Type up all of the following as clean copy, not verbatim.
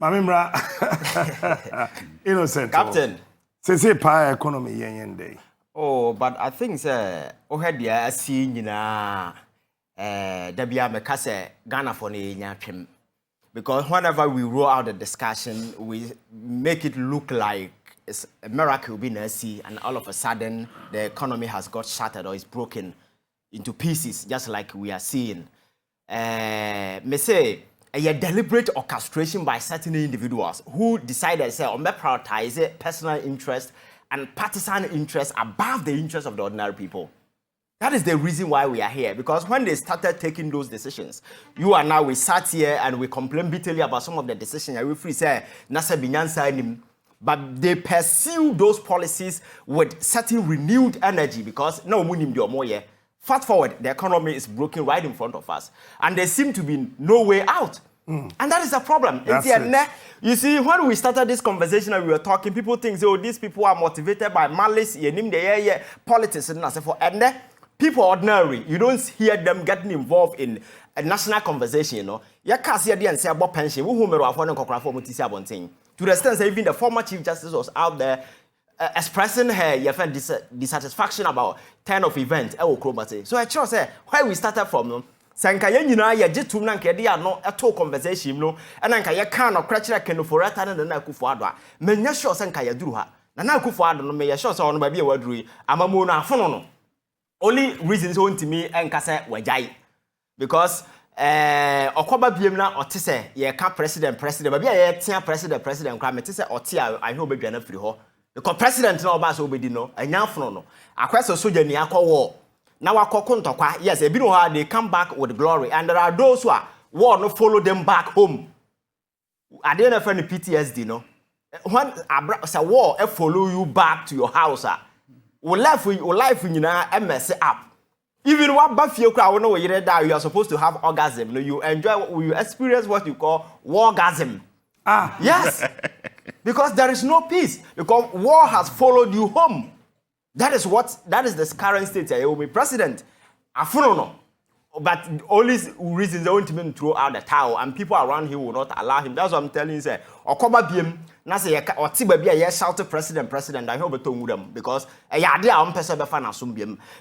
Mamimra innocent. Captain. Say pa economy yen day. Oh, but I think sir, had ya seen Debia Mekase Ghana for the because whenever we roll out the discussion, we make it look like it's a miracle being a sea, and all of a sudden the economy has got shattered or is broken into pieces, just like we are seeing. Me say a deliberate orchestration by certain individuals who decided say on prioritize personal interest and partisan interest above the interest of the ordinary people. That is the reason why we are here, because when they started taking those decisions, you and now we sat here and we complain bitterly about some of the decisions. I will free say Nasa Binyansa, but they pursue those policies with certain renewed energy because no munim do more. Fast forward, the economy is broken right in front of us, and there seem to be no way out. And that is the problem. You see, when we started this conversation and we were talking, people think, oh, these people are motivated by malice, politics, and so forth. And people ordinary, you don't hear them getting involved in a national conversation, you know. You can't see and say about pension. To the extent that even the former Chief Justice was out there expressing her dissatisfaction about 10 of events. So I just say where we started from. Sanka yina ya jitum na nkede ya no eto conversation no ena nka ye kan no kra kira kenoforata na na Akufo-Addo a menya sure sanka ya duru ha na Akufo-Addo no me ya sure say ono ba bia waduru yi amamu no afono no only reasons ontimi enka say wajai because okoba biem na otese ye ka president ba bia ye tia president kra me tese ote a he obedwa na firi ho because president na oba so obedi no anya afono no akwese soja ni akwo now, yes, they come back with glory, and there are those who are war no follow them back home. I didn't have any PTSD, no. When a war follow you back to your house, life when you know mess up. Even what Buffy crowd know you are supposed to have orgasm. You enjoy, you experience what you call wargasm. Yes, because there is no peace because war has followed you home. That is the current state. I will be president. No. But only reasons they want to throw out the towel, and people around him will not allow him. That's what I'm telling you. Say, Okoba biem, na say or Tiba be a shout president. I hope it them because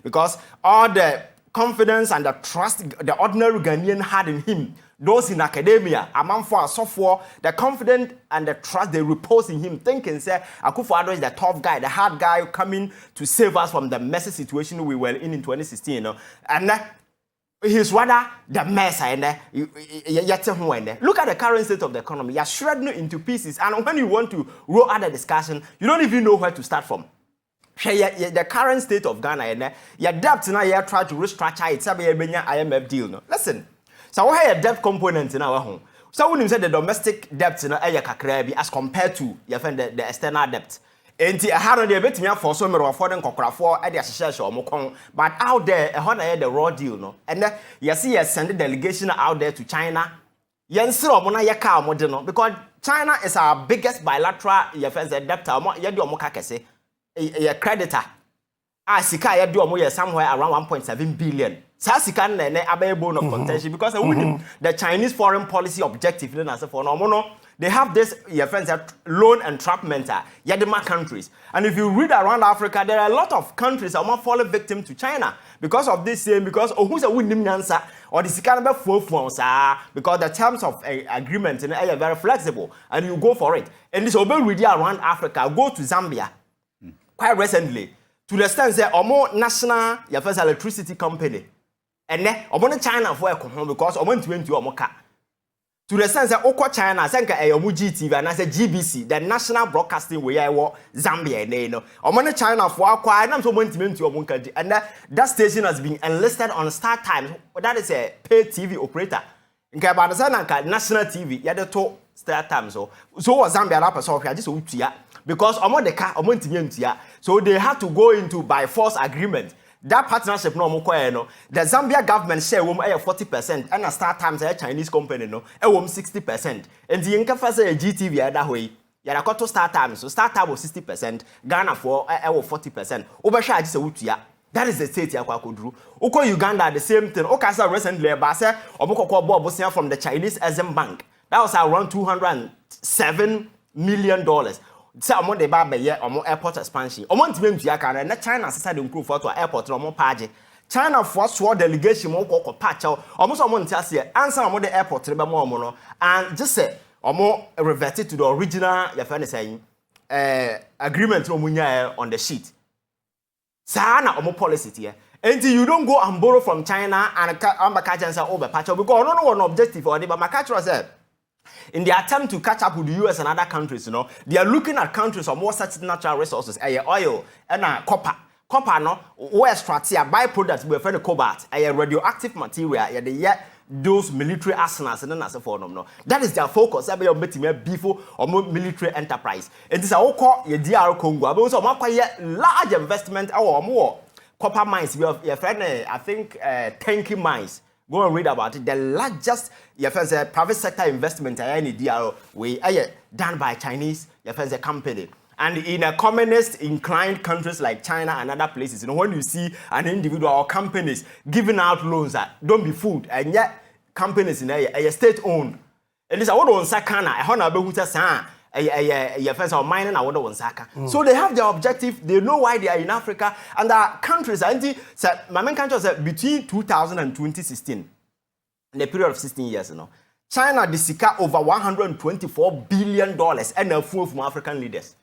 because all the confidence and the trust the ordinary Ghanaian had in him. Those in academia, among for software, the confidence and the trust they repose in him, thinking, say, Akufo-Addo is the tough guy, the hard guy coming to save us from the messy situation we were in 2016, you know. And he's rather the mess, and look at the current state of the economy. You're shredding it into pieces, and when you want to roll out a discussion, you don't even know where to start from. The current state of Ghana, your debt now, you try to restructure it, IMF deal. No? Listen. So we have a debt component in our home. So when you say the domestic debt in as compared to the external debt. And I had a bit for some of them at the but out there, the raw deal, no. And you see a send delegation out there to China. Because China is our biggest bilateral debtor, a creditor. Sika do somewhere around 1.7 billion. Sika na available of contention because the Chinese foreign policy objective they have this loan entrapment countries. And if you read around Africa, there are a lot of countries that are falling victim to China because of this same because who's a winning answer or the Sika because the terms of agreement are very flexible and you go for it. And this will be around Africa. Go to Zambia quite recently. To the extent that our national electricity company, and then our China for because I want to went to Omoka. To the extent that Oko China, I think GTV and I said GBC, the national broadcasting where I was Zambia, and you know, our China for acquired. I'm so went to Omoka, and that station has been enlisted on Star Times. That is a paid TV operator. In Kabana, national TV, yeah, the top Star Times. So was Zambia up so I just because so they had to go into by force agreement. That partnership no the Zambia government share 40% and a Star Times a Chinese company 60%. And the Inca say GTV that way. Ya got to Star Times, so Star Times was 60%, Ghana for 40%. Overshare just a that is the state ya could do. Oko Uganda the same thing. Okasa recently ba say omukoko bob from the Chinese Exim Bank. That was around $207 million. Say omo de ba be omo airport expansion. Omo ntime ntua ka na China asesa de improve for airport no omo page. China for so delegation mo ko patch omo so omo ntiase answer omo the airport be mo omo no and just say omo reverted to the original your friend saying agreement no munya on the sheet. Sana omo policy here. Until you don't go and borrow from China and catch and say over patch because no one objective or the but my catch was in the attempt to catch up with the US and other countries, you know, they are looking at countries of more such natural resources, oil and copper. Copper, no, where strategy byproducts we find cobalt, a radioactive material, those military arsenals and then as a form, no. That is their focus. Every before or more military enterprise. It is a call your DR Congo, but also large investment or more copper mines. We have your friend, I think, tanky mines. Go and read about it. The largest private sector investment in DRO done by Chinese company. And in a communist inclined countries like China and other places, you know, when you see an individual or companies giving out loans that don't be food, and yet companies in a state owned. And this I want to sakana, I want to mining I want to So they have their objective, they know why they are in Africa, and the countries my main country said between 2000 and 2016, in the period of 16 years, you know, China disika over $124 billion and a fool from African leaders.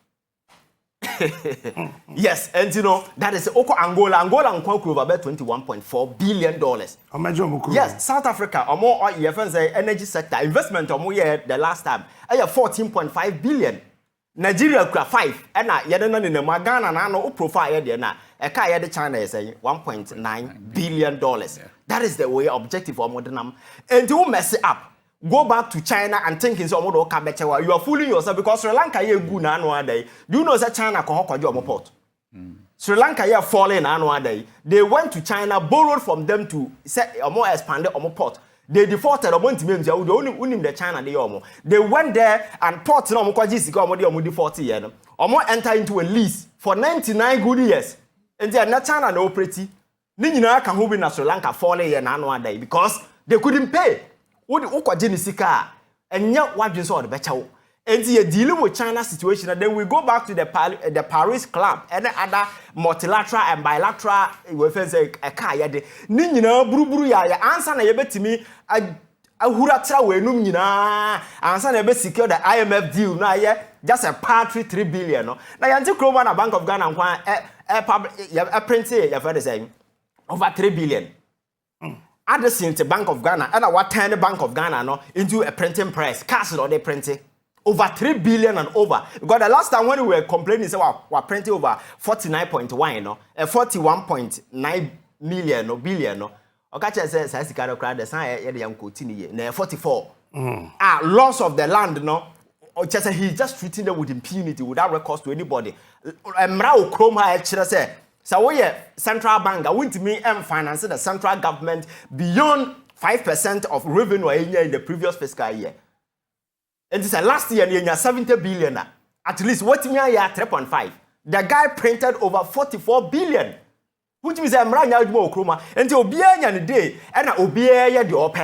Yes, and you know that is Angola and Congo about $21.4 billion. Yes, South Africa or more energy sector investment or more the last time I have $14.5 billion. Nigeria 5 and yedana in the Magana no profile there na the China is saying $1.9 billion. That is the way objective of modern and to mess it up. Go back to China and thinking so you are fooling yourself because Sri Lanka ye good na day. Do you know that China ko hokwajo port? Sri Lanka ye falling na day. They went to China, borrowed from them to say more expanded port. They defaulted only the China they went there and port no mo default ye no. Omo enter into a lease for 99 good years. And they are not China no operate. Ni nyina ka ho bi na Sri Lanka falling ye na day because they couldn't pay. What Genisika and yet what you saw the better. And you're dealing with China's situation, and then we go back to the Paris Club and other multilateral and bilateral weapons a kaya de Nina Brubru ya answer na yebet me a huratra we numina answer na secure the IMF deal na just a paltry $3 billion. No, now yanti Kroma na Bank of Ghana a print your father saying over $3 billion. Adding to Bank of Ghana and what turn the Bank of Ghana no into a printing press, castle or they printing over $3 billion and over. Because the last time when we were complaining, so we're printing over 49.1, no, 41.9 million or billion, no. Okacha says, "I see kind of crowd. The sign the young continue. Ne 44. Loss of the land, no. Or just he's just treating them with impunity without recourse to anybody. Mrao Chroma actually say." So we central bank, I want to me finance the central government beyond 5% of revenue in the previous fiscal year. And this last year, you 70 billion. At least what me I 3.5. The guy printed over 44 billion. Which means I'm running out more chroma until Obianya the day and Obianya the ope.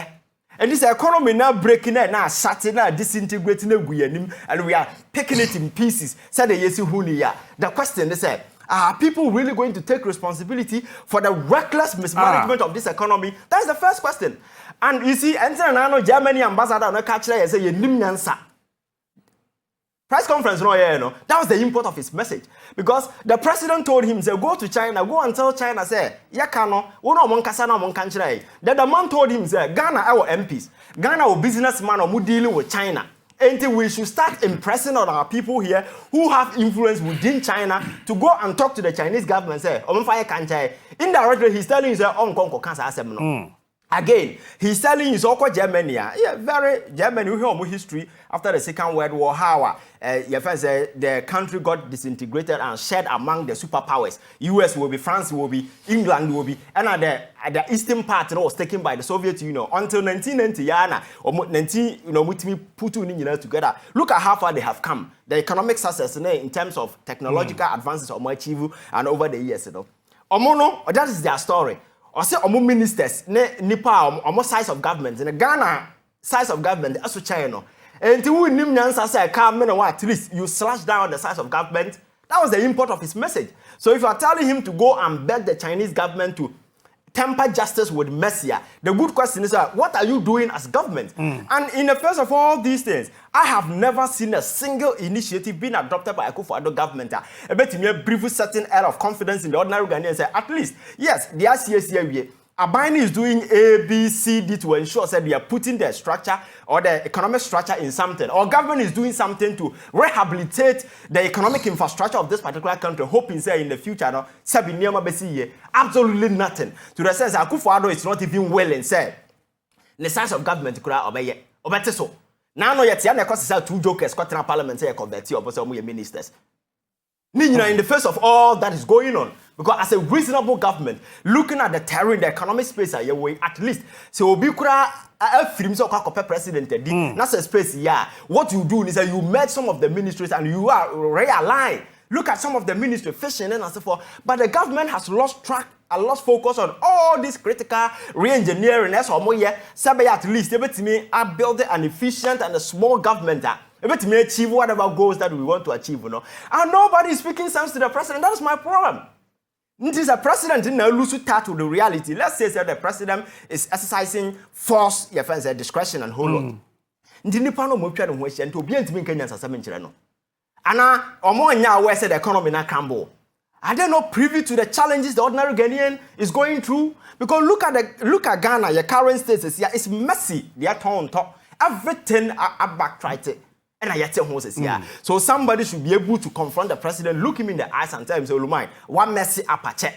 And this economy now breaking it now, shutting now, disintegrating it, and we are picking it in pieces. Said the Yesu Hunia. The question is are people really going to take responsibility for the reckless mismanagement of this economy? That is the first question. And you see, Germany ambassador on a catcher and say, "Nimnyansa." Press conference, no, that was the import of his message. Because the president told him, say, go to China, go and tell China, say, Yakano, then the man told him, say, Ghana, our MPs, Ghana, our businessman, or dealing with China. And we should start impressing on our people here who have influence within China to go and talk to the Chinese government. Say, indirectly, he's telling you, say, again, he's telling you, Germany, very Germany, we hear history after the Second World War, how the country got disintegrated and shared among the superpowers. US will be, France will be, England will be, and the eastern part was taken by the Soviet Union until 1990. Or 19, put together. Look at how far they have come. The economic success in terms of technological advances or achieved and over the years. That is their story. Or say ministers, nipa size of government in Ghana. size of government as China. And to win him say come at least you slash down the size of government. That was the import of his message. So if you are telling him to go and beg the Chinese government to temper justice with mercy, the good question is, what are you doing as government? And in the face of all these things, I have never seen a single initiative being adopted by Akufo-Addo government. A bit me brief certain air of confidence in the ordinary Ghanaians. At least, yes, the RCSA Abani is doing A, B, C, D to ensure that they are putting their structure or the economic structure in something. Or government is doing something to rehabilitate the economic infrastructure of this particular country, hoping say in the future, no, absolutely nothing. To the sense that Akufo-Addo is not even willing, say, the size of government could obey so. Now, no, yet, two jokers, Scotland Parliament, say, convert you, or ministers. In the face of all that is going on, because as a reasonable government, looking at the terror in the economic space, at least, so we could have president. That's a space, yeah. What you do is that you merge some of the ministries and you are realigned. Look at some of the ministries, fishing and so forth. But the government has lost track and lost focus on all this critical re-engineering. At least, I build an efficient and a small government. Let me achieve whatever goals that we want to achieve, And nobody is speaking sense to the president. That's my problem. It is a president in a loose touch with the reality. Let's say that the president is exercising force, discretion and whole lot. Ndinipano mopia no hwehia nti obi antimi nkanya nsasame nkyere no. Ana omo nya we say the economy na crumble. Are they not privy to the challenges the ordinary Ghanaian is going through? Because look at Ghana, your current status here is messy. They are torn top. Everything are backtracked. So somebody should be able to confront the president, look him in the eyes and tell him, so what messy apache.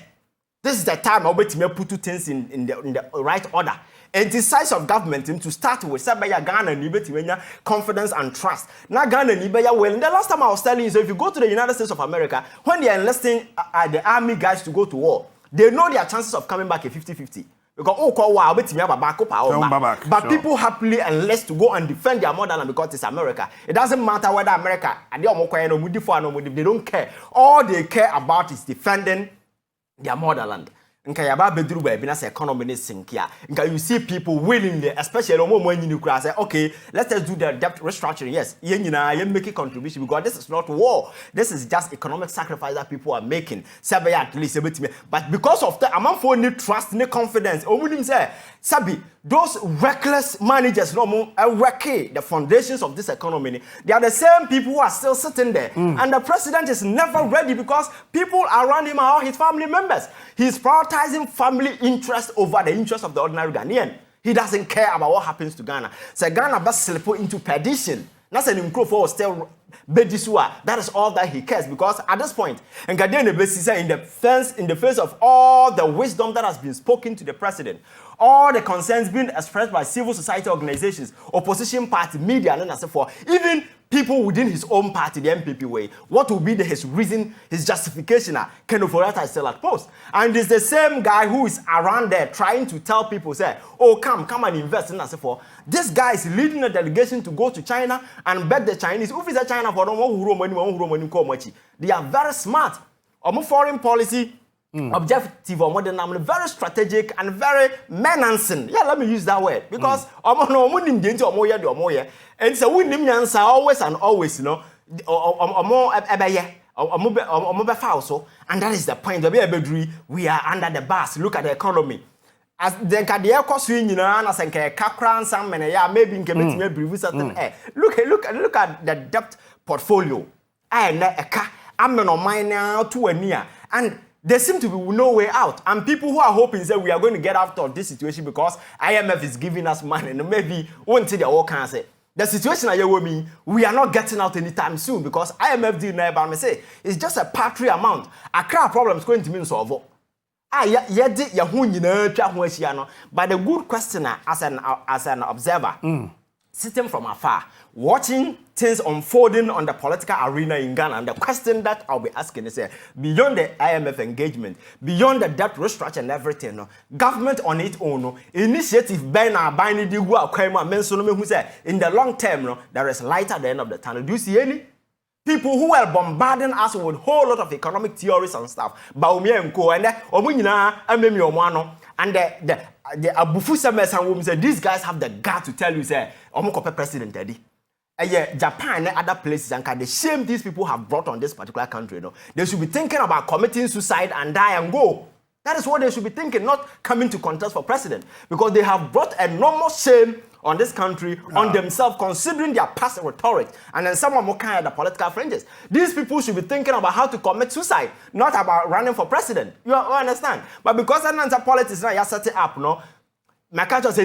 This is the time I'll put two things in the right order. And the size of government to start with, Ghana and confidence and trust. Now Ghana and well, the last time I was telling you, so if you go to the United States of America, when they are enlisting the army guys to go to war, they know their chances of coming back at 50-50. Because but people happily enlist to go and defend their motherland because it's America. It doesn't matter whether America they don't care. All they care about is defending their motherland. Economy you see people willingly, especially when you say, okay, let's just do the debt restructuring. Yes, you make a contribution because this is not war. This is just economic sacrifice that people are making. At least, but because of the amount for need trust, need confidence, Sabi, those reckless managers, wrecking the foundations of this economy. They are the same people who are still sitting there. And the president is never ready because people around him are all his family members. He's prioritizing family interest over the interest of the ordinary Ghanaian. He doesn't care about what happens to Ghana. So Ghana must slip into perdition. That's an incredible still bedisua. That is all that he cares because at this point, and Ghanaian in the face of all the wisdom that has been spoken to the president, all the concerns being expressed by civil society organizations, opposition party, media, and so forth, even people within his own party, the MPP way, what will be his reason, his justification? Ken Ofori-Atta is still at post. And it's the same guy who is around there trying to tell people, say, oh, come and invest in and so forth. This guy is leading a delegation to go to China and beg the Chinese, who is China for no. They are very smart. Foreign policy objective or modern, very strategic and very menacing. Yeah, let me use that word because and so we name answer always and always, and that is the point. We are under the bus. Look at the economy. As then can the cost maybe look at the debt portfolio. I'm not mine now to a near and there seems to be no way out. And people who are hoping that we are going to get out of this situation because IMF is giving us money and maybe won't take the all cancer. The situation we are not getting out anytime soon because IMF did not about me say it's just a paltry amount. A crowd problem is going to mean solve. But the good questioner as an observer, sitting from afar, watching things unfolding on the political arena in Ghana, and the question that I'll be asking is, beyond the IMF engagement, beyond the debt restructure and everything, government on its own, initiative in the long term, there is light at the end of the tunnel. Do you see any? People who are bombarding us with a whole lot of economic theories and stuff. And the Abufu Semes and women say these guys have the guts to tell you, say, Omokope President Eddie. Japan and other places, and the shame these people have brought on this particular country, they should be thinking about committing suicide and die and go. That is what they should be thinking, not coming to contest for president, because they have brought enormous shame on this country, on themselves, considering their past rhetoric, and then someone more kind of the political fringes. These people should be thinking about how to commit suicide, not about running for president. You understand? But because another politics now, you set it up, my country say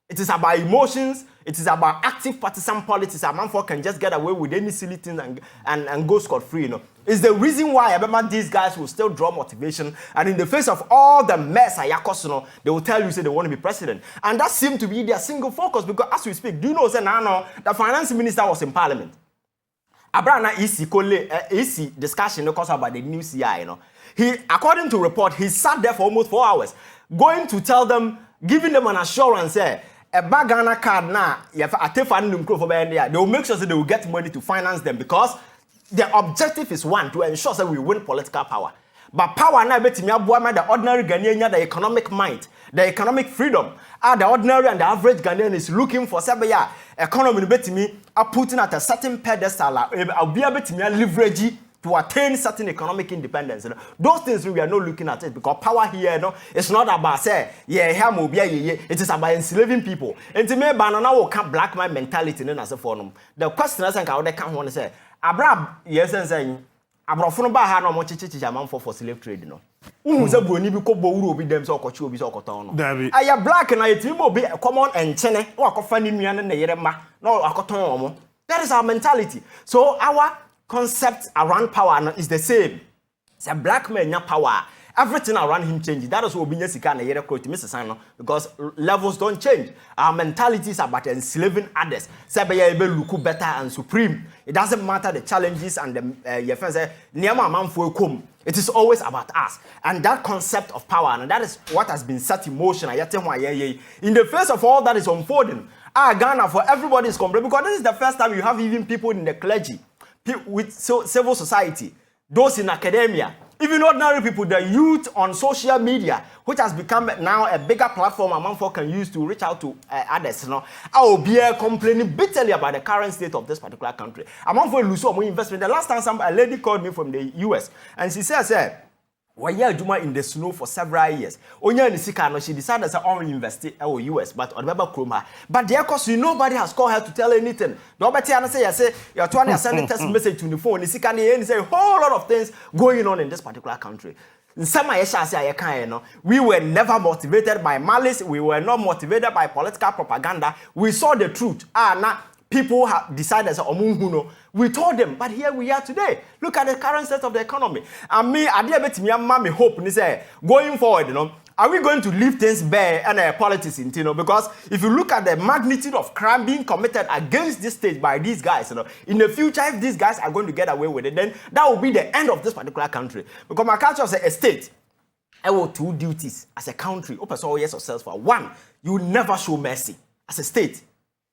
it is about emotions. It is about active partisan politics. A man can just get away with any silly thing and go scot-free, It's the reason why I remember these guys will still draw motivation. And in the face of all the mess, they will tell you, say they want to be president. And that seemed to be their single focus, because as we speak, do you know, say, the finance minister was in parliament. Abrana easy discussion because about the new CI, He, according to report, he sat there for almost 4 hours, going to tell them, giving them an assurance, a bagana card now, they will make sure that they will get money to finance them, because the objective is one, to ensure that we win political power. But power now bet me the ordinary Ghanaian, the economic might, the economic freedom. The ordinary and the average Ghanaian is looking for sabaya economy bet me putting at a certain pedestal. I'll be able to leverage to attain certain economic independence. Those things we are not looking at it, because power here, it's not about say, it is about enslaving people. And to me, banana will come black man mentality in as a form. The question I think I would come want to say, Abrab, yes, and saying, Abrafon Baha no much chichaman for slave trade, Who's a boni because Boru be them so cochu be so coton. I am black and I will be a common and chene, or a finding me and the Yerema, no a coton. That is our mentality. So our concept around power is the same. It's a black man na power. Everything around him changes. That is what we need to Mr. Sano, because levels don't change. Our mentality is about enslaving others. Sabaya look better and supreme. It doesn't matter the challenges and the it is always about us. And that concept of power, and that is what has been set in motion. In the face of all that is unfolding, Ghana for everybody is complaining, because this is the first time you have even people in the clergy, with civil society, those in academia, even ordinary people, the youth on social media, which has become now a bigger platform among folk can use to reach out to others. I will be complaining bitterly about the current state of this particular country. Among folk lose more investment. The last time a lady called me from the US, and she says, Juma in the snow for several years. Onya Nisika, she decided to only invest in US, but on Baba Kroma. But there, because nobody has called her to tell anything. Nobody say, you're trying to send a text message to the phone. Nisika and say a whole lot of things going on in this particular country. We were never motivated by malice. We were not motivated by political propaganda. We saw the truth. Now people have decided, we told them, but here we are today. Look at the current state of the economy. And me, I did me hope, going forward, are we going to leave things bare and politics in because if you look at the magnitude of crime being committed against this state by these guys, in the future, if these guys are going to get away with it, then that will be the end of this particular country. Because my culture says a state, I will two duties as a country. Open so yes yourselves for one, you never show mercy as a state.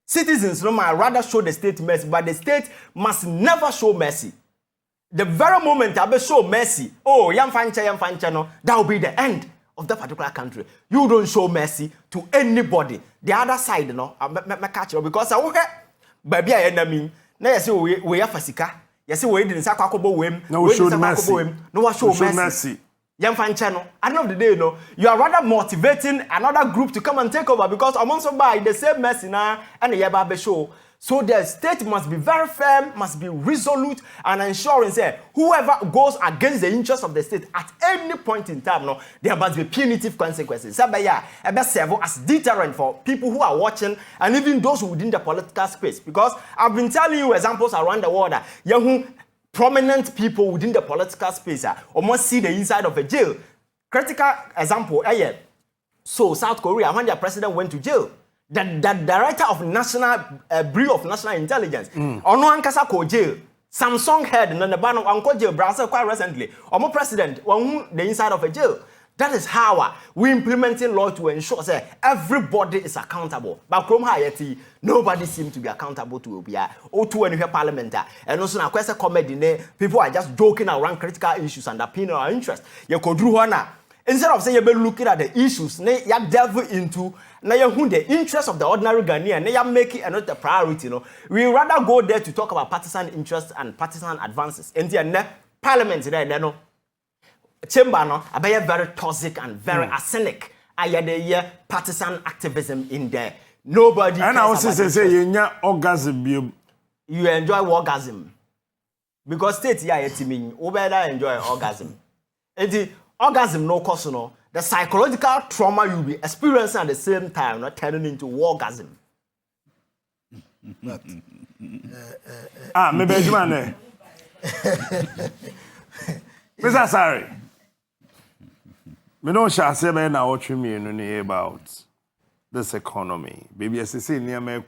Citizens might rather show the state mercy, but the state must never show mercy. The very moment I show mercy, that will be the end of that particular country. You don't show mercy to anybody. The other side, I catch you because I will baby I enemy. Now you see we have fasika. You see we didn't say no show mercy. No show mercy. At the end of the day, you are rather motivating another group to come and take over because I'm also by the same mercy now and the Yababe show. So the state must be very firm, must be resolute, and ensuring that whoever goes against the interests of the state at any point in time, there must be punitive consequences. Serve as deterrent for people who are watching and even those within the political space. Because I've been telling you examples around the world that prominent people within the political space almost see the inside of a jail. Critical example, so South Korea, when their president went to jail, the director of Bureau of National Intelligence, Ono Ankasa ko jail, Samsung head, and the ban of Uncle jail, Brazil quite recently, Omo president, the inside of a jail. That is how we implementing law to ensure that everybody is accountable. But from Hayati, nobody seems to be accountable to Obia or to any parliament. And also, now, question comedy, people are just joking around critical issues and opinion or interest. You could do one. Instead of saying you're looking at the issues, you delve into now you the interest of the ordinary Ghanaian, now you make it another priority. We rather go there to talk about partisan interests and partisan advances. And the parliament there, no chamber, no, a very toxic and very arsenic. I had a partisan activism in there. Nobody. And I also say you orgasm. You enjoy orgasm because state here mean you better enjoy orgasm. And the orgasm no cause no. The psychological trauma you'll be experiencing at the same time, not turning into orgasm. Maybe Benjamin. Mr. Sorry. Me don't shall say now what you mean about this economy. Baby, as I say near me